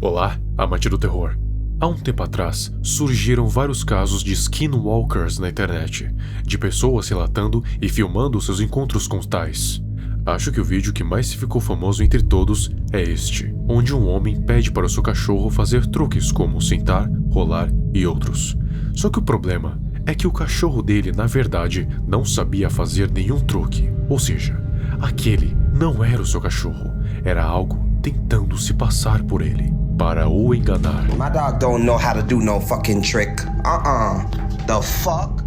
Olá, amante do terror. Há um tempo atrás, surgiram vários casos de skinwalkers na internet, de pessoas relatando e filmando seus encontros com tais. Acho que o vídeo que mais ficou famoso entre todos é este, onde um homem pede para o seu cachorro fazer truques como sentar, rolar e outros. Só que o problema é que o cachorro dele, na verdade, não sabia fazer nenhum truque. Ou seja, aquele não era o seu cachorro, era algo tentando se passar por ele, para o enganar. My dog don't know how to do no fucking trick. The fuck?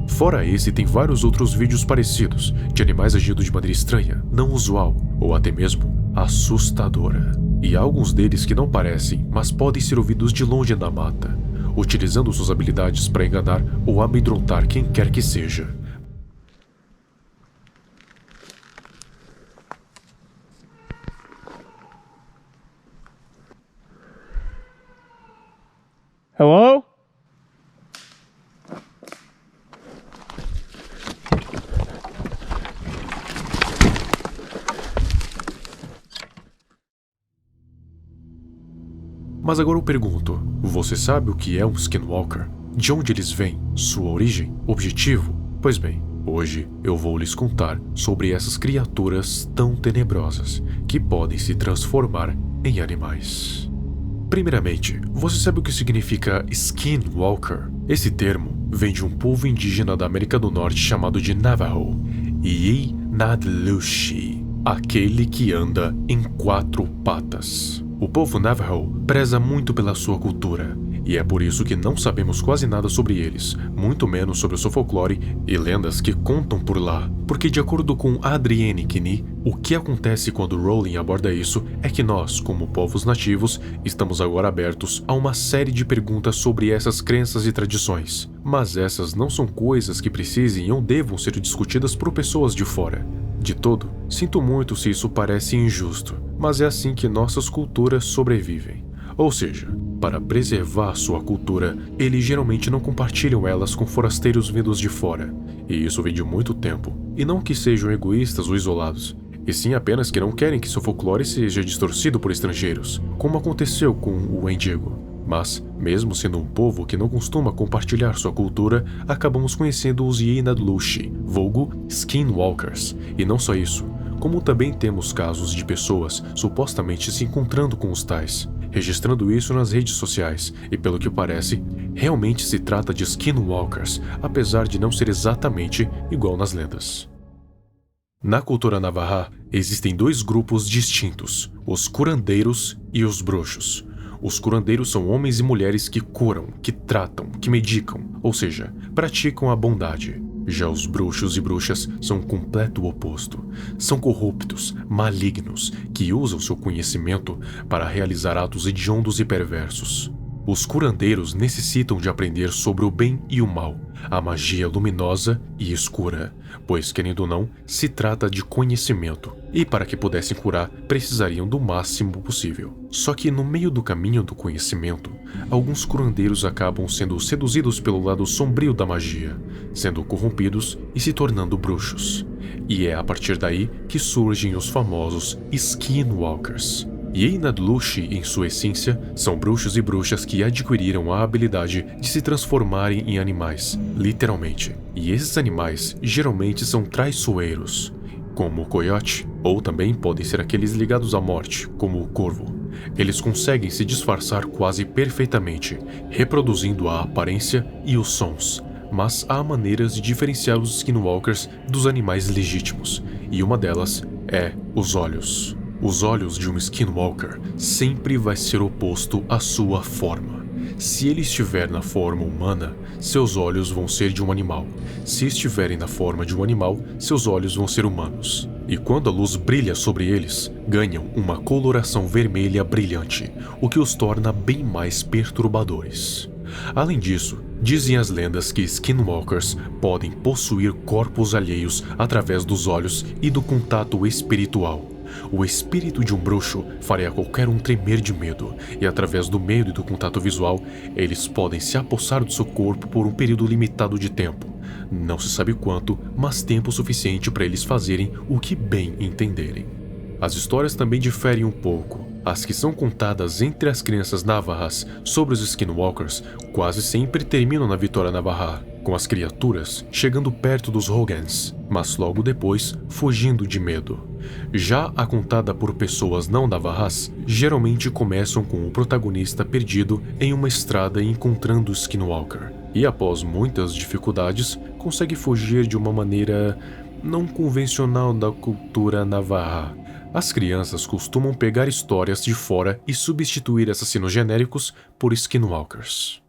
Fora esse, tem vários outros vídeos parecidos, de animais agindo de maneira estranha, não usual, ou até mesmo assustadora. E há alguns deles que não parecem, mas podem ser ouvidos de longe na mata, utilizando suas habilidades para enganar ou amedrontar quem quer que seja. Hello? Mas agora eu pergunto, você sabe o que é um skinwalker? De onde eles vêm? Sua origem? Objetivo? Pois bem, hoje eu vou lhes contar sobre essas criaturas tão tenebrosas que podem se transformar em animais. Primeiramente, você sabe o que significa skinwalker? Esse termo vem de um povo indígena da América do Norte chamado de Navajo, Yi-Nadlushi, aquele que anda em 4 patas. O povo Navajo preza muito pela sua cultura, e é por isso que não sabemos quase nada sobre eles, muito menos sobre o seu folclore e lendas que contam por lá. Porque de acordo com Adrienne Kini, o que acontece quando Rowling aborda isso é que nós, como povos nativos, estamos agora abertos a uma série de perguntas sobre essas crenças e tradições. Mas essas não são coisas que precisem ou devam ser discutidas por pessoas de fora. De todo, sinto muito se isso parece injusto, mas é assim que nossas culturas sobrevivem. Ou seja, para preservar sua cultura, eles geralmente não compartilham elas com forasteiros vindos de fora. E isso vem de muito tempo. E não que sejam egoístas ou isolados, e sim apenas que não querem que seu folclore seja distorcido por estrangeiros, como aconteceu com o Wendigo. Mas, mesmo sendo um povo que não costuma compartilhar sua cultura, acabamos conhecendo os Yi-Nadlushi, vulgo Skinwalkers. E não só isso, como também temos casos de pessoas supostamente se encontrando com os tais, registrando isso nas redes sociais, e pelo que parece, realmente se trata de Skinwalkers, apesar de não ser exatamente igual nas lendas. Na cultura navarra, existem 2 grupos distintos, os curandeiros e os bruxos. Os curandeiros são homens e mulheres que curam, que tratam, que medicam, ou seja, praticam a bondade. Já os bruxos e bruxas são o completo oposto. São corruptos, malignos, que usam seu conhecimento para realizar atos hediondos e perversos. Os curandeiros necessitam de aprender sobre o bem e o mal, a magia luminosa e escura, pois, querendo ou não, se trata de conhecimento, e para que pudessem curar, precisariam do máximo possível. Só que no meio do caminho do conhecimento, alguns curandeiros acabam sendo seduzidos pelo lado sombrio da magia, sendo corrompidos e se tornando bruxos. E é a partir daí que surgem os famosos Skinwalkers. Yi-Nadlushi, em sua essência, são bruxos e bruxas que adquiriram a habilidade de se transformarem em animais, literalmente. E esses animais geralmente são traiçoeiros, como o coiote, ou também podem ser aqueles ligados à morte, como o corvo. Eles conseguem se disfarçar quase perfeitamente, reproduzindo a aparência e os sons. Mas há maneiras de diferenciar os Skinwalkers dos animais legítimos, e uma delas é os olhos. Os olhos de um Skinwalker sempre vai ser oposto à sua forma. Se ele estiver na forma humana, seus olhos vão ser de um animal. Se estiverem na forma de um animal, seus olhos vão ser humanos. E quando a luz brilha sobre eles, ganham uma coloração vermelha brilhante, o que os torna bem mais perturbadores. Além disso, dizem as lendas que Skinwalkers podem possuir corpos alheios através dos olhos e do contato espiritual. O espírito de um bruxo faria qualquer um tremer de medo, e através do medo e do contato visual, eles podem se apossar do seu corpo por um período limitado de tempo. Não se sabe quanto, mas tempo suficiente para eles fazerem o que bem entenderem. As histórias também diferem um pouco. As que são contadas entre as crianças navarras sobre os Skinwalkers quase sempre terminam na vitória navarra, com as criaturas chegando perto dos Hogans, mas logo depois fugindo de medo. Já a contada por pessoas não navarras geralmente começam com o protagonista perdido em uma estrada e encontrando o Skinwalker, e após muitas dificuldades consegue fugir de uma maneira não convencional da cultura navarra. As crianças costumam pegar histórias de fora e substituir assassinos genéricos por Skinwalkers.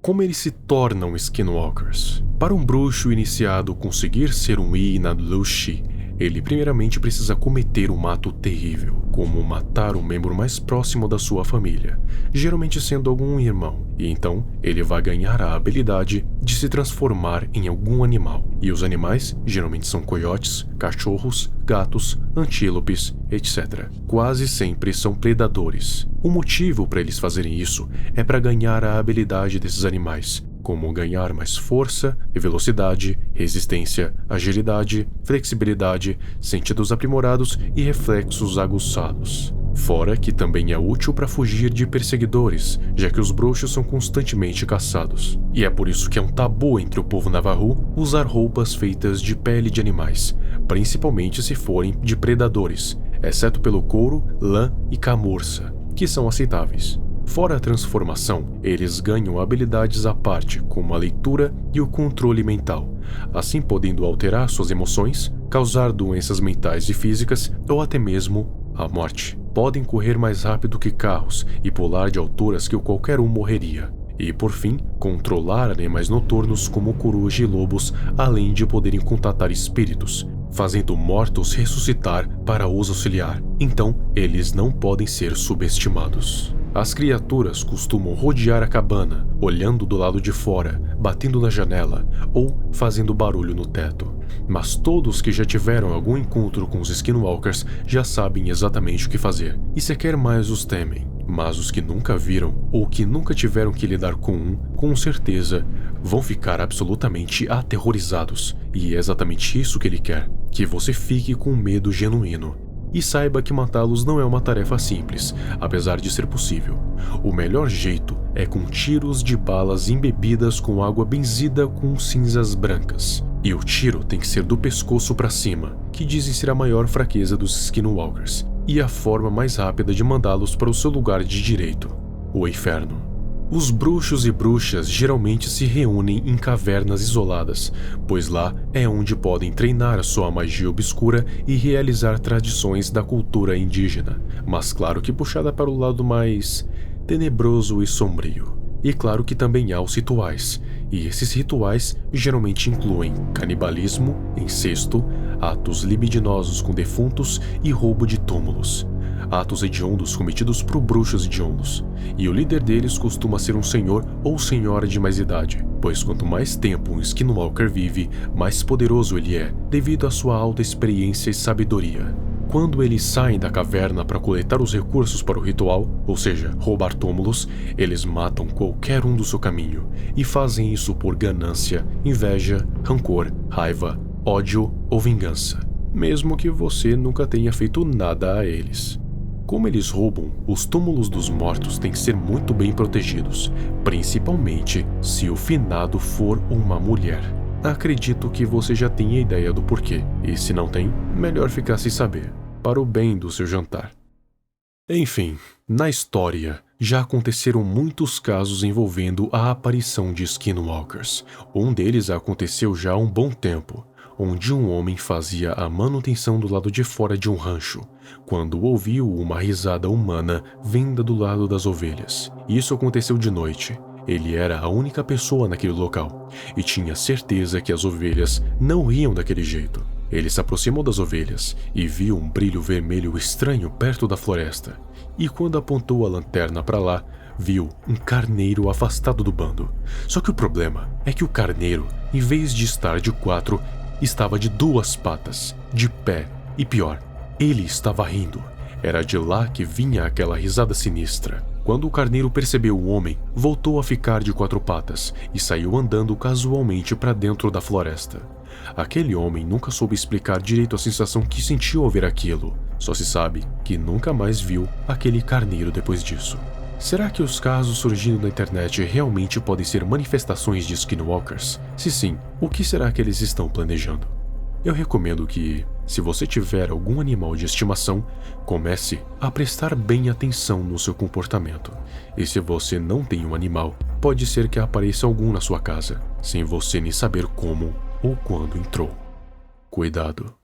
Como eles se tornam Skinwalkers? Para um bruxo iniciado conseguir ser um Inadlushi, ele primeiramente precisa cometer um ato terrível, como matar um membro mais próximo da sua família, geralmente sendo algum irmão, e então ele vai ganhar a habilidade de se transformar em algum animal. E os animais geralmente são coiotes, cachorros, gatos, antílopes, etc. Quase sempre são predadores. O motivo para eles fazerem isso é para ganhar a habilidade desses animais, como ganhar mais força e velocidade, resistência, agilidade, flexibilidade, sentidos aprimorados e reflexos aguçados. Fora que também é útil para fugir de perseguidores, já que os bruxos são constantemente caçados. E é por isso que é um tabu entre o povo navarro usar roupas feitas de pele de animais, principalmente se forem de predadores, exceto pelo couro, lã e camurça, que são aceitáveis. Fora a transformação, eles ganham habilidades à parte, como a leitura e o controle mental, assim podendo alterar suas emoções, causar doenças mentais e físicas ou até mesmo a morte. Podem correr mais rápido que carros e pular de alturas que qualquer um morreria. E, por fim, controlar animais noturnos como coruja e lobos, além de poderem contatar espíritos, fazendo mortos ressuscitar para os auxiliar. Então, eles não podem ser subestimados. As criaturas costumam rodear a cabana, olhando do lado de fora, batendo na janela ou fazendo barulho no teto. Mas todos que já tiveram algum encontro com os Skinwalkers já sabem exatamente o que fazer, e sequer mais os temem. Mas os que nunca viram ou que nunca tiveram que lidar com um, com certeza, vão ficar absolutamente aterrorizados. E é exatamente isso que ele quer, que você fique com medo genuíno. E saiba que matá-los não é uma tarefa simples, apesar de ser possível. O melhor jeito é com tiros de balas embebidas com água benzida com cinzas brancas. E o tiro tem que ser do pescoço para cima, que dizem ser a maior fraqueza dos Skinwalkers, e a forma mais rápida de mandá-los para o seu lugar de direito, o inferno. Os bruxos e bruxas geralmente se reúnem em cavernas isoladas, pois lá é onde podem treinar a sua magia obscura e realizar tradições da cultura indígena, mas claro que puxada para o lado mais tenebroso e sombrio. E claro que também há os rituais, e esses rituais geralmente incluem canibalismo, incesto, atos libidinosos com defuntos e roubo de túmulos. Atos hediondos cometidos por bruxos hediondos, e o líder deles costuma ser um senhor ou senhora de mais idade, pois quanto mais tempo um Skinwalker vive, mais poderoso ele é, devido à sua alta experiência e sabedoria. Quando eles saem da caverna para coletar os recursos para o ritual, ou seja, roubar túmulos, eles matam qualquer um do seu caminho, e fazem isso por ganância, inveja, rancor, raiva, ódio ou vingança, mesmo que você nunca tenha feito nada a eles. Como eles roubam, os túmulos dos mortos têm que ser muito bem protegidos, principalmente se o finado for uma mulher. Acredito que você já tenha ideia do porquê, e se não tem, melhor ficar sem saber, para o bem do seu jantar. Enfim, na história, já aconteceram muitos casos envolvendo a aparição de Skinwalkers. Um deles aconteceu já há um bom tempo, onde um homem fazia a manutenção do lado de fora de um rancho, quando ouviu uma risada humana vinda do lado das ovelhas. Isso aconteceu de noite. Ele era a única pessoa naquele local, e tinha certeza que as ovelhas não riam daquele jeito. Ele se aproximou das ovelhas e viu um brilho vermelho estranho perto da floresta, e quando apontou a lanterna para lá, viu um carneiro afastado do bando. Só que o problema é que o carneiro, em vez de estar de 4, estava de 2 patas, de pé, e pior, ele estava rindo. Era de lá que vinha aquela risada sinistra. Quando o carneiro percebeu o homem, voltou a ficar de 4 patas e saiu andando casualmente para dentro da floresta. Aquele homem nunca soube explicar direito a sensação que sentiu ao ver aquilo, Só se sabe que nunca mais viu aquele carneiro depois disso. Será que os casos surgindo na internet realmente podem ser manifestações de skinwalkers? Se sim, o que será que eles estão planejando? Eu recomendo que, se você tiver algum animal de estimação, comece a prestar bem atenção no seu comportamento. E se você não tem um animal, pode ser que apareça algum na sua casa, sem você nem saber como ou quando entrou. Cuidado.